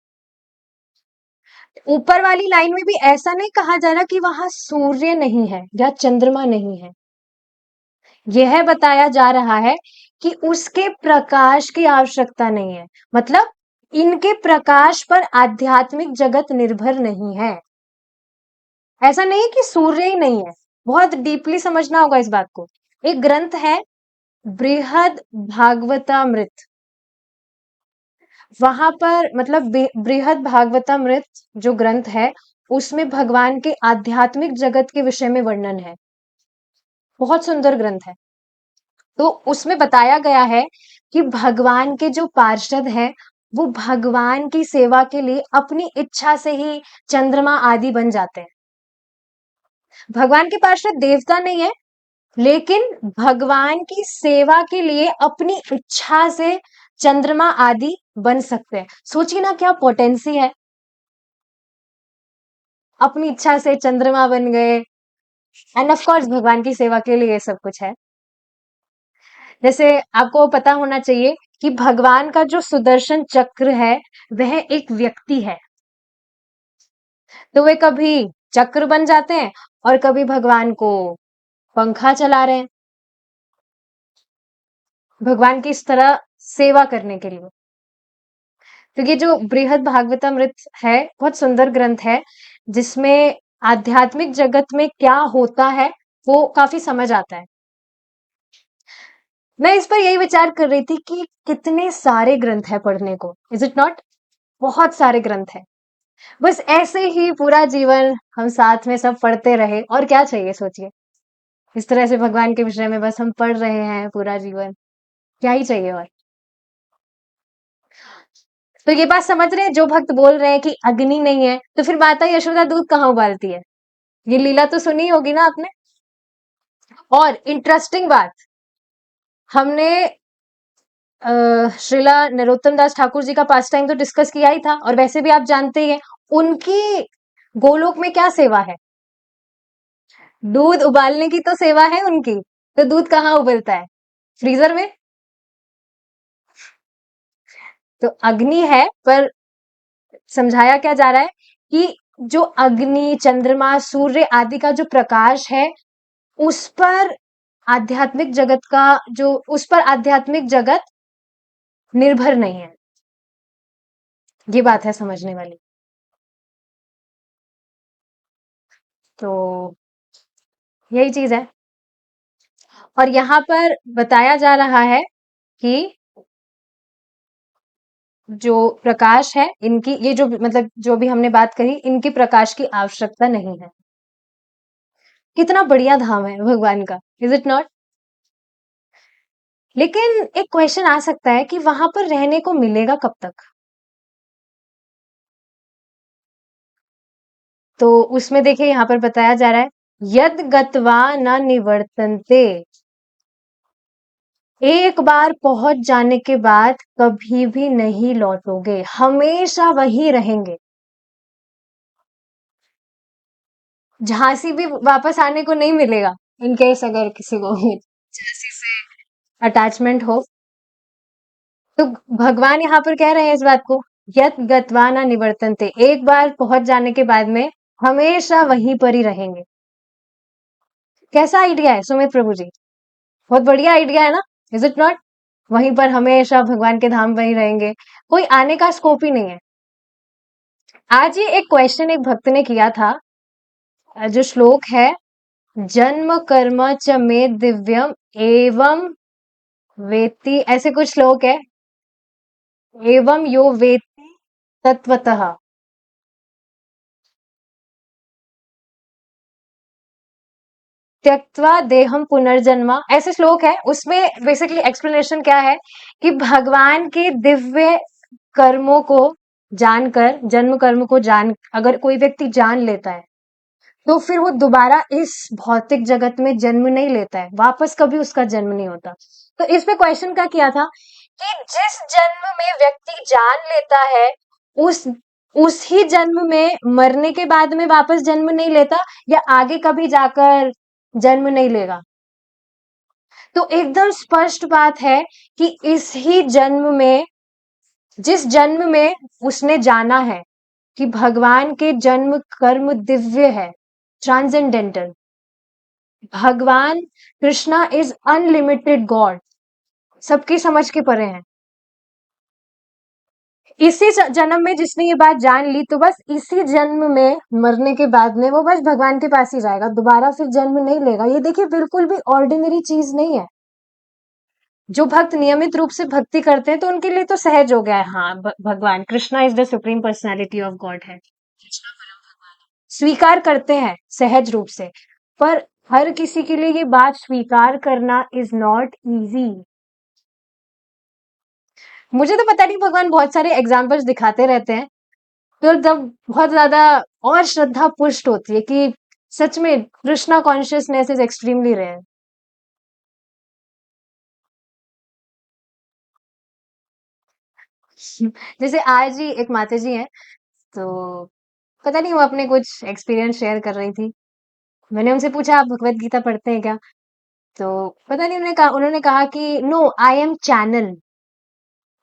ऊपर वाली लाइन में भी ऐसा नहीं कहा जा रहा कि वहां सूर्य नहीं है या चंद्रमा नहीं है। यह बताया जा रहा है कि उसके प्रकाश की आवश्यकता नहीं है। मतलब इनके प्रकाश पर आध्यात्मिक जगत निर्भर नहीं है। ऐसा नहीं कि सूर्य ही नहीं है। बहुत डीपली समझना होगा इस बात को। एक ग्रंथ है बृहद भागवतामृत। वहां पर मतलब बृहद भागवतामृत जो ग्रंथ है, उसमें भगवान के आध्यात्मिक जगत के विषय में वर्णन है। बहुत सुंदर ग्रंथ है। तो उसमें बताया गया है कि भगवान के जो पार्षद हैं, वो भगवान की सेवा के लिए अपनी इच्छा से ही चंद्रमा आदि बन जाते हैं। भगवान के पार्षद देवता नहीं है, लेकिन भगवान की सेवा के लिए अपनी इच्छा से चंद्रमा आदि बन सकते हैं। सोचिए ना क्या पोटेंसी है। अपनी इच्छा से चंद्रमा बन गए। एंड ऑफ कोर्स भगवान की सेवा के लिए ये सब कुछ है। जैसे आपको पता होना चाहिए कि भगवान का जो सुदर्शन चक्र है, वह एक व्यक्ति है। तो वे कभी चक्र बन जाते हैं और कभी भगवान को पंखा चला रहे हैं, भगवान की इस तरह सेवा करने के लिए। तो ये जो बृहद भागवतामृत है, बहुत सुंदर ग्रंथ है, जिसमें आध्यात्मिक जगत में क्या होता है वो काफी समझ आता है। मैं इस पर यही विचार कर रही थी कि कितने सारे ग्रंथ है पढ़ने को, इज इट नॉट? बहुत सारे ग्रंथ है। बस ऐसे ही पूरा जीवन हम साथ में सब पढ़ते रहे, और क्या चाहिए सोचिए। इस तरह से भगवान के विषय में बस हम पढ़ रहे हैं पूरा जीवन, क्या ही चाहिए और। तो ये बात समझ रहे हैं, जो भक्त बोल रहे हैं कि अग्नि नहीं है, तो फिर माता यशोदा दूध कहाँ उबालती है? ये लीला तो सुनी होगी ना आपने। और इंटरेस्टिंग बात, हमने श्रीला नरोत्तम दास ठाकुर जी का पास टाइम तो डिस्कस किया ही था, और वैसे भी आप जानते ही हैं उनकी गोलोक में क्या सेवा है। दूध उबालने की तो सेवा है उनकी। तो दूध कहाँ उबलता है? फ्रीजर में। तो अग्नि है, पर समझाया क्या जा रहा है कि जो अग्नि, चंद्रमा, सूर्य आदि का जो प्रकाश है, उस पर आध्यात्मिक जगत का जो उस पर आध्यात्मिक जगत निर्भर नहीं है। ये बात है समझने वाली। तो यही चीज है। और यहाँ पर बताया जा रहा है कि जो प्रकाश है, इनकी ये जो मतलब जो भी हमने बात कही, इनकी प्रकाश की आवश्यकता नहीं है। कितना बढ़िया धाम है भगवान का, इज इट नॉट? लेकिन एक क्वेश्चन आ सकता है कि वहां पर रहने को मिलेगा कब तक? तो उसमें देखिए यहाँ पर बताया जा रहा है, यद गत्वा न निवर्तन्ते। एक बार पहुंच जाने के बाद कभी भी नहीं लौटोगे, हमेशा वहीं रहेंगे। झांसी भी वापस आने को नहीं मिलेगा, इनकेस अगर किसी को झांसी से अटैचमेंट हो। तो भगवान यहाँ पर कह रहे हैं इस बात को, यत गत्वा न निवर्तन्ते, एक बार पहुंच जाने के बाद में हमेशा वहीं पर ही रहेंगे। कैसा आइडिया है सुमित प्रभु जी? बहुत बढ़िया आइडिया है ना, इज इट नॉट? वहीं पर हमेशा भगवान के धाम वहीं रहेंगे, कोई आने का स्कोप ही नहीं है। आज ये एक क्वेश्चन एक भक्त ने किया था, जो श्लोक है, जन्म कर्म च मे दिव्यम एवं वेत्ति, ऐसे कुछ श्लोक है। एवं यो वेत्ति तत्वतः। त्यक्त्वा देहम पुनर्जन्म, ऐसे श्लोक है। उसमें बेसिकली एक्सप्लेनेशन क्या है कि भगवान के दिव्य कर्मों को जानकर, जन्म कर्म को जान अगर कोई व्यक्ति जान लेता है, तो फिर वो दोबारा इस भौतिक जगत में जन्म नहीं लेता है, वापस कभी उसका जन्म नहीं होता। तो इस पे क्वेश्चन क्या किया था कि जिस जन्म में व्यक्ति जान लेता है, उस ही जन्म में मरने के बाद में वापस जन्म नहीं लेता, या आगे कभी जाकर जन्म नहीं लेगा। तो एकदम स्पष्ट बात है कि इस ही जन्म में, जिस जन्म में उसने जाना है कि भगवान के जन्म कर्म दिव्य है, ट्रांसेंडेंटल, भगवान कृष्णा इज अनलिमिटेड गॉड, सबकी समझ के परे हैं। इसी जन्म में जिसने ये बात जान ली, तो बस इसी जन्म में मरने के बाद में वो बस भगवान के पास ही जाएगा, दोबारा फिर जन्म नहीं लेगा। ये देखिए बिल्कुल भी ऑर्डिनरी चीज नहीं है। जो भक्त नियमित रूप से भक्ति करते हैं तो उनके लिए तो सहज हो गया है, हाँ भगवान Krishna is the supreme personality of God है, स्वीकार करते हैं सहज रूप से। पर हर किसी के लिए ये बात स्वीकार करना इज नॉट इजी। मुझे तो पता नहीं, भगवान बहुत सारे एग्जाम्पल्स दिखाते रहते हैं, तो तब बहुत ज्यादा और श्रद्धा पुष्ट होती है कि सच में Krishna consciousness is extremely rare. जैसे आज ही एक माता जी हैं, तो पता नहीं वो अपने कुछ एक्सपीरियंस शेयर कर रही थी। मैंने उनसे पूछा, आप भगवत गीता पढ़ते हैं क्या? तो पता नहीं उन्होंने कहा कि no, I am channel.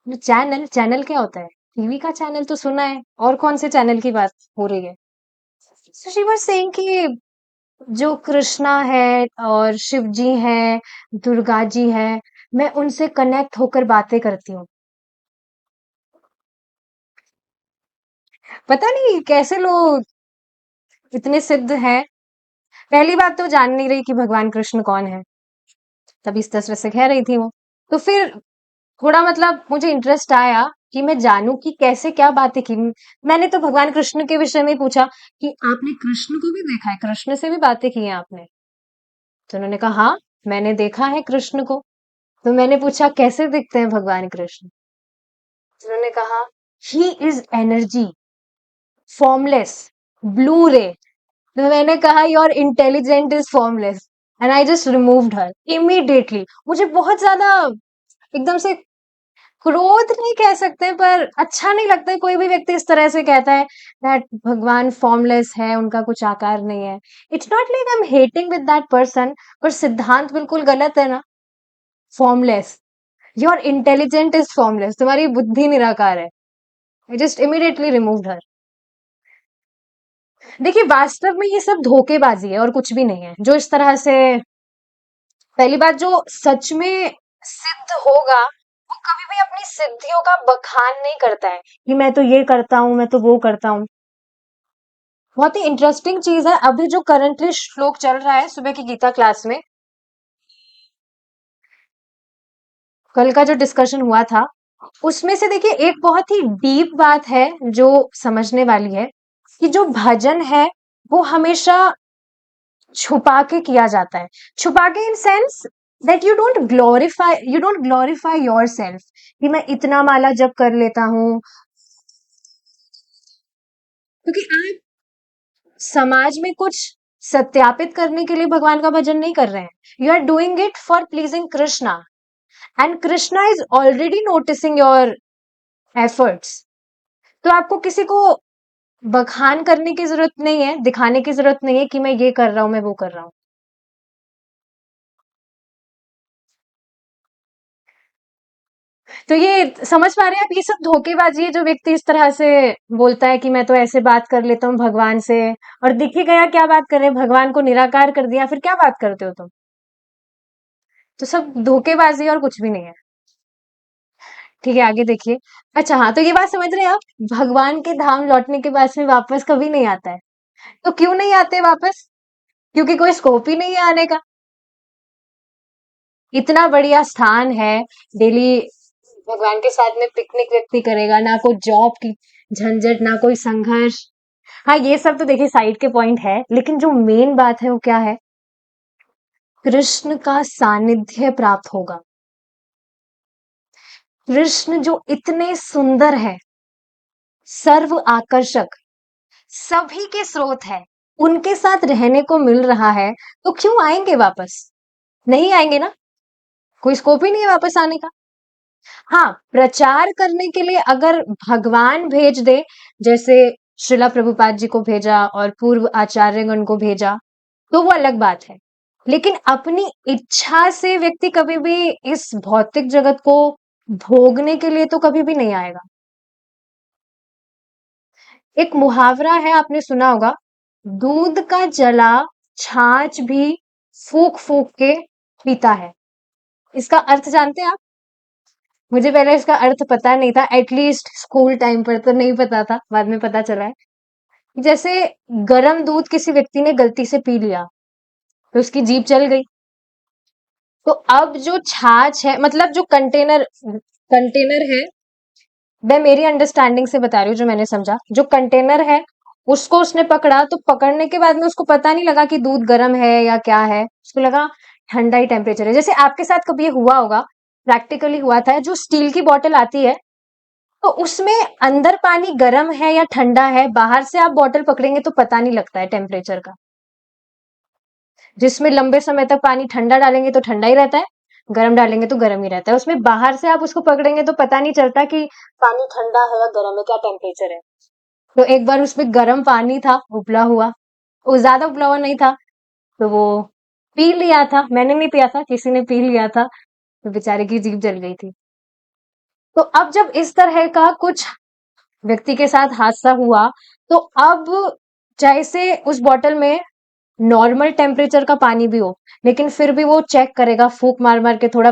Channel, channel क्या होता है? टीवी का चैनल तो सुना है, और कौन से चैनल की बात हो रही है? सो शी वाज सेइंग कि जो कृष्णा है और शिव जी हैं, दुर्गा जी हैं, मैं उनसे कनेक्ट होकर बातें करती हूँ। पता नहीं कैसे लोग इतने सिद्ध हैं। पहली बात तो जान नहीं रही कि भगवान कृष्ण कौन है, तभी इस तरह से कह रही थी वो। तो फिर थोड़ा मतलब मुझे इंटरेस्ट आया कि मैं जानूं कि कैसे क्या बातें की। मैंने तो भगवान कृष्ण के विषय में पूछा कि आपने कृष्ण को भी देखा है, कृष्ण से भी बातें की हैं आपने? तो उन्होंने कहा हाँ, मैंने देखा है कृष्ण को। तो मैंने पूछा कैसे दिखते हैं भगवान कृष्ण? तो उन्होंने कहा he is energy, formless, blue रे। तो मैंने कहा your intelligent is formless, and I just removed her immediately. मुझे बहुत ज्यादा एकदम से क्रोध नहीं कह सकते, पर अच्छा नहीं लगता है कोई भी व्यक्ति इस तरह से कहता है दैट भगवान फॉर्मलेस है, उनका कुछ आकार नहीं है। It's not like I am hating with that person, पर सिद्धांत बिल्कुल गलत है ना। Formless, your intelligent is formless, तुम्हारी बुद्धि निराकार है। आई जस्ट इमीडिएटली रिमूव्ड हर। देखिए वास्तव में ये सब धोखेबाजी है और कुछ भी नहीं है। जो इस तरह से, पहली बात, जो सच में सिद्ध होगा वो कभी भी अपनी सिद्धियों का बखान नहीं करता है कि मैं तो ये करता हूँ, मैं तो वो करता हूँ। बहुत ही इंटरेस्टिंग चीज है, अभी जो करंटली श्लोक चल रहा है सुबह की गीता क्लास में, कल का जो डिस्कशन हुआ था, उसमें से देखिए एक बहुत ही डीप बात है जो समझने वाली है कि जो भजन है वो हमेशा छुपा के किया जाता है। छुपा के in sense that you don't glorify your self कि मैं इतना माला जप कर लेता हूँ, क्योंकि आप समाज में कुछ सत्यापित करने के लिए भगवान का भजन नहीं कर रहे हैं। You are doing it for pleasing Krishna, and Krishna is already noticing your efforts. तो आपको किसी को बखान करने की जरूरत नहीं है, दिखाने की जरूरत नहीं है कि मैं ये कर रहा हूं, मैं वो कर रहा हूं। तो ये समझ पा रहे हैं आप, ये सब धोखेबाजी है। जो व्यक्ति इस तरह से बोलता है कि मैं तो ऐसे बात कर लेता हूँ भगवान से, और दिख ही गया क्या बात कर रहे हैं, भगवान को निराकार कर दिया, फिर क्या बात करते हो तुम? तो सब धोखेबाजी और कुछ भी नहीं है। ठीक है, आगे देखिए। अच्छा हाँ, तो ये बात समझ रहे हैं आप, भगवान के धाम लौटने के बाद में वापस कभी नहीं आता है। तो क्यों नहीं आते वापस? क्योंकि कोई स्कोप ही नहीं है आने का। इतना बढ़िया स्थान है, डेली भगवान के साथ में पिकनिक व्यक्ति करेगा, ना कोई जॉब की झंझट, ना कोई संघर्ष। हाँ, ये सब तो देखिए साइड के पॉइंट है, लेकिन जो मेन बात है वो क्या है? कृष्ण का सानिध्य प्राप्त होगा। कृष्ण जो इतने सुंदर है, सर्व आकर्षक, सभी के स्रोत है, उनके साथ रहने को मिल रहा है, तो क्यों आएंगे वापस? नहीं आएंगे ना, कोई स्कोप ही नहीं है वापस आने का। हाँ, प्रचार करने के लिए अगर भगवान भेज दे, जैसे श्रीला प्रभुपाद जी को भेजा और पूर्व आचार्यगण को भेजा, तो वो अलग बात है। लेकिन अपनी इच्छा से व्यक्ति कभी भी इस भौतिक जगत को भोगने के लिए तो कभी भी नहीं आएगा। एक मुहावरा है, आपने सुना होगा, दूध का जला छाछ भी फूक फूक के पीता है। इसका अर्थ जानते हैं आप? मुझे पहले इसका अर्थ पता नहीं था, एटलीस्ट स्कूल टाइम पर तो नहीं पता था, बाद में पता चला है। जैसे गरम दूध किसी व्यक्ति ने गलती से पी लिया, तो उसकी जीभ जल गई। तो अब जो छाछ है, मतलब जो कंटेनर कंटेनर है, मैं मेरी अंडरस्टैंडिंग से बता रही हूँ, जो मैंने समझा, जो कंटेनर है उसको उसने पकड़ा, तो पकड़ने के बाद में उसको पता नहीं लगा कि दूध गर्म है या क्या है, उसको लगा ठंडा ही टेम्परेचर है। जैसे आपके साथ कभी ये हुआ होगा, प्रैक्टिकली हुआ था, जो स्टील की बॉटल आती है, तो उसमें अंदर पानी गर्म है या ठंडा है, बाहर से आप बॉटल पकड़ेंगे तो पता नहीं लगता है टेम्परेचर का। जिसमें लंबे समय तक पानी ठंडा डालेंगे तो ठंडा ही रहता है, गर्म डालेंगे तो गर्म ही रहता है। उसमें बाहर से आप उसको पकड़ेंगे तो पता नहीं चलता कि पानी ठंडा है या गर्म है, क्या टेम्परेचर है। तो एक बार उसमें गर्म पानी था, उबला हुआ, वो ज्यादा उबला हुआ नहीं था, तो वो पी लिया था। मैंने नहीं पिया था, किसी ने पी लिया था, तो बेचारे की जीभ जल गई थी। तो अब जब इस तरह का कुछ व्यक्ति के साथ हादसा हुआ, तो अब जैसे उस बॉटल में नॉर्मल टेम्परेचर का पानी भी हो, लेकिन फिर भी वो चेक करेगा, फूक मार मार के थोड़ा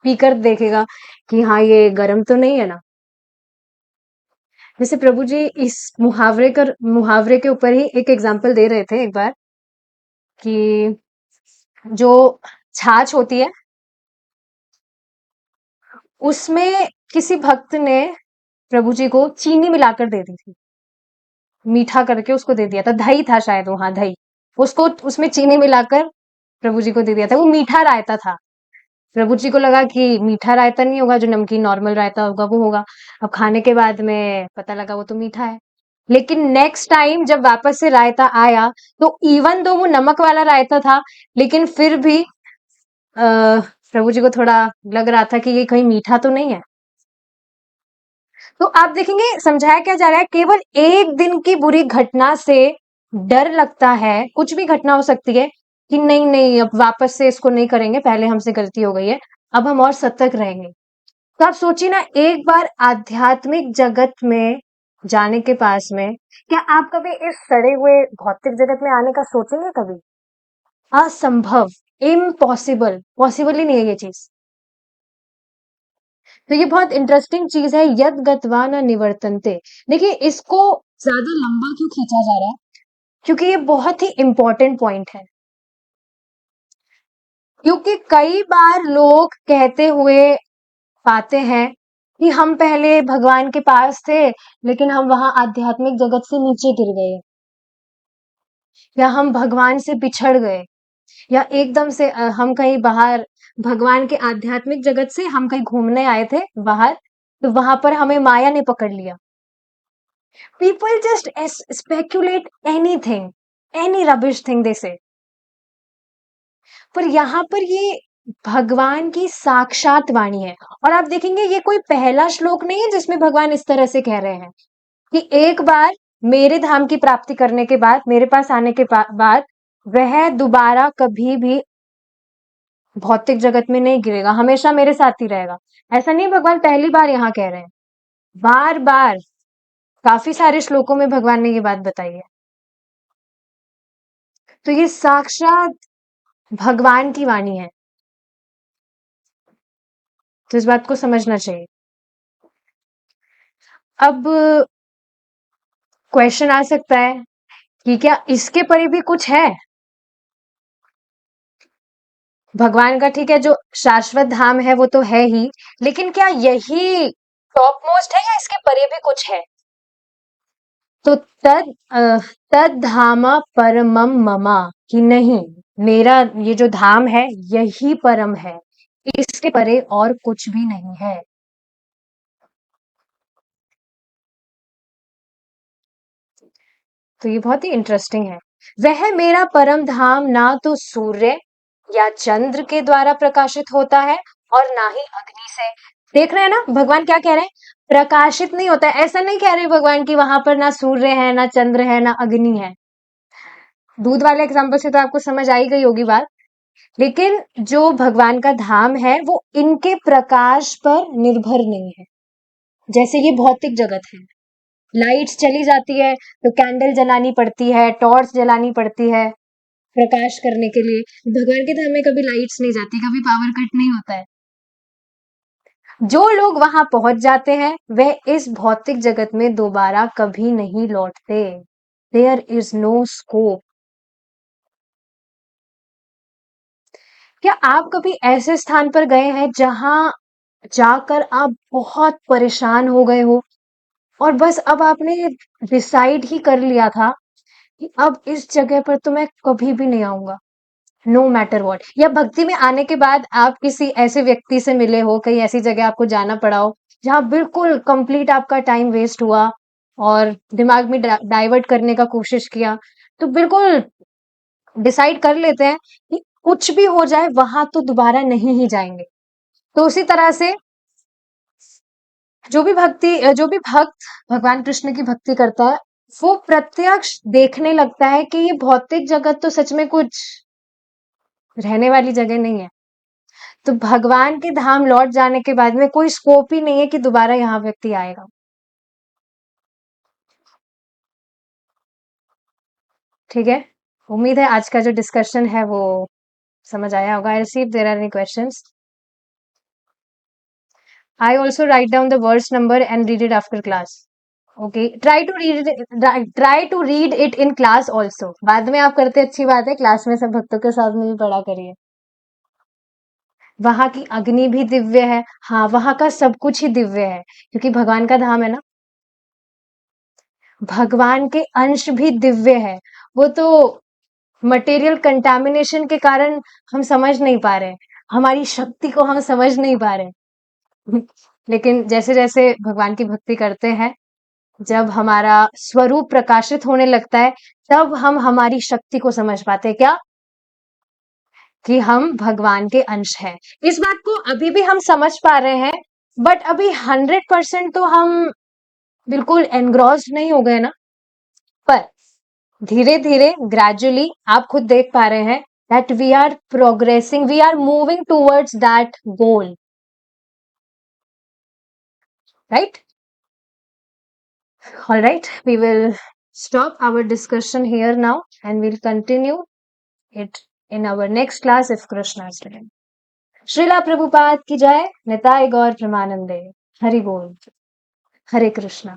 पीकर देखेगा कि हाँ ये गर्म तो नहीं है ना। जैसे प्रभु जी इस मुहावरे के ऊपर ही एक एग्जाम्पल दे रहे थे एक बार, कि जो छाछ होती है, उसमें किसी भक्त ने प्रभु जी को चीनी मिलाकर दे दी थी, मीठा करके उसको दे दिया था, दही था शायद वो, हाँ दही, उसको उसमें चीनी मिलाकर प्रभु जी को दे दिया था। वो मीठा रायता था। प्रभु जी को लगा कि मीठा रायता नहीं होगा, जो नमकीन नॉर्मल रायता होगा वो होगा। अब खाने के बाद में पता लगा वो तो मीठा है। लेकिन नेक्स्ट टाइम जब वापस से रायता आया, तो इवन दो वो नमक वाला रायता था, लेकिन फिर भी प्रभु जी को थोड़ा लग रहा था कि ये कहीं मीठा तो नहीं है। तो आप देखेंगे समझाया क्या जा रहा है, केवल एक दिन की बुरी घटना से डर लगता है, कुछ भी घटना हो सकती है, कि नहीं नहीं अब वापस से इसको नहीं करेंगे, पहले हमसे गलती हो गई है, अब हम और सतर्क रहेंगे। तो आप सोचिए ना, एक बार आध्यात्मिक जगत में जाने के पास में, क्या आप कभी इस सड़े हुए भौतिक जगत में आने का सोचेंगे कभी? असंभव, इम्पॉसिबल, पॉसिबल ही नहीं है ये चीज। तो ये बहुत इंटरेस्टिंग चीज है, यद गत्वा न निवर्तन्ते। देखिए इसको ज्यादा लंबा क्यों खींचा जा रहा है, क्योंकि ये बहुत ही इंपॉर्टेंट पॉइंट है। क्योंकि कई बार लोग कहते हुए पाते हैं कि हम पहले भगवान के पास थे, लेकिन हम वहां आध्यात्मिक जगत से नीचे गिर गए, या हम भगवान से बिछड़ गए, या एकदम से हम कहीं बाहर, भगवान के आध्यात्मिक जगत से हम कहीं घूमने आए थे बाहर, तो वहां पर हमें माया ने पकड़ लिया। People just speculate anything, any rubbish thing they से। पर यहाँ पर ये भगवान की साक्षात वाणी है। और आप देखेंगे ये कोई पहला श्लोक नहीं है जिसमें भगवान इस तरह से कह रहे हैं कि एक बार मेरे धाम की प्राप्ति करने के बाद, मेरे पास आने के बाद, वह दोबारा कभी भी भौतिक जगत में नहीं गिरेगा, हमेशा मेरे साथ ही रहेगा। ऐसा नहीं भगवान पहली बार यहाँ कह रहे हैं, बार बार काफी सारे श्लोकों में भगवान ने ये बात बताई है। तो ये साक्षात भगवान की वाणी है, तो इस बात को समझना चाहिए। अब क्वेश्चन आ सकता है कि क्या इसके परे भी कुछ है? भगवान का ठीक है, जो शाश्वत धाम है वो तो है ही, लेकिन क्या यही टॉप मोस्ट है या इसके परे भी कुछ है? तो तद धाम परमम ममा, कि नहीं, मेरा ये जो धाम है यही परम है, इसके परे और कुछ भी नहीं है। तो ये बहुत ही इंटरेस्टिंग है। वह मेरा परम धाम ना तो सूर्य या चंद्र के द्वारा प्रकाशित होता है और ना ही अग्नि से। देख रहे हैं ना भगवान क्या कह रहे हैं? प्रकाशित नहीं होता है, ऐसा नहीं कह रहे भगवान की वहां पर ना सूर्य है, ना चंद्र है, ना अग्नि है। दूध वाले एग्जाम्पल से तो आपको समझ आई गई होगी बात। लेकिन जो भगवान का धाम है वो इनके प्रकाश पर निर्भर नहीं है। जैसे ये भौतिक जगत है, लाइट्स चली जाती है तो कैंडल जलानी पड़ती है, टॉर्च जलानी पड़ती है प्रकाश करने के लिए। भगवान के धाम में कभी लाइट्स नहीं जाती, कभी पावर कट नहीं होता है। जो लोग वहां पहुंच जाते हैं वह इस भौतिक जगत में दोबारा कभी नहीं लौटते। There is no scope. क्या आप कभी ऐसे स्थान पर गए हैं जहां जाकर आप बहुत परेशान हो गए हो और बस अब आपने डिसाइड ही कर लिया था कि अब इस जगह पर तो मैं कभी भी नहीं आऊंगा, नो मैटर व्हाट? या भक्ति में आने के बाद आप किसी ऐसे व्यक्ति से मिले हो, कहीं ऐसी जगह आपको जाना पड़ा हो जहां बिल्कुल कंप्लीट आपका टाइम वेस्ट हुआ और दिमाग में डाइवर्ट करने का कोशिश किया, तो बिल्कुल डिसाइड कर लेते हैं कि कुछ भी हो जाए वहां तो दोबारा नहीं ही जाएंगे। तो उसी तरह से जो भी भक्त भगवान कृष्ण की भक्ति करता है वो प्रत्यक्ष देखने लगता है कि ये भौतिक जगत तो सच में कुछ रहने वाली जगह नहीं है। तो भगवान के धाम लौट जाने के बाद में कोई स्कोप ही नहीं है कि दोबारा यहाँ व्यक्ति आएगा। ठीक है, उम्मीद है आज का जो डिस्कशन है वो समझ आया होगा। I see if there are any questions. I also write down the words number and read it after class. Okay, try to read it in class also. बाद में आप करते अच्छी बात है, क्लास में सब भक्तों के साथ में भी पढ़ा करिए। वहां की अग्नि भी दिव्य है, हाँ वहां का सब कुछ ही दिव्य है क्योंकि भगवान का धाम है ना। भगवान के अंश भी दिव्य है, वो तो मटेरियल कंटामिनेशन के कारण हम समझ नहीं पा रहे, हमारी शक्ति को हम समझ नहीं पा रहे। लेकिन जैसे जैसे भगवान की भक्ति करते हैं, जब हमारा स्वरूप प्रकाशित होने लगता है, तब हम हमारी शक्ति को समझ पाते हैं। क्या? कि हम भगवान के अंश हैं। इस बात को अभी भी हम समझ पा रहे हैं, बट अभी 100% तो हम बिल्कुल एनग्रॉस्ड नहीं हो गए ना। पर धीरे धीरे ग्रेजुअली आप खुद देख पा रहे हैं that we are progressing, we are moving towards that goal, right? All right, we will stop our discussion here now and we'll continue it in our next class if Krishna is willing. Shrila Prabhupada की जय, निताय गौर प्रेमानंदे, हरि बोल, हरे कृष्णा।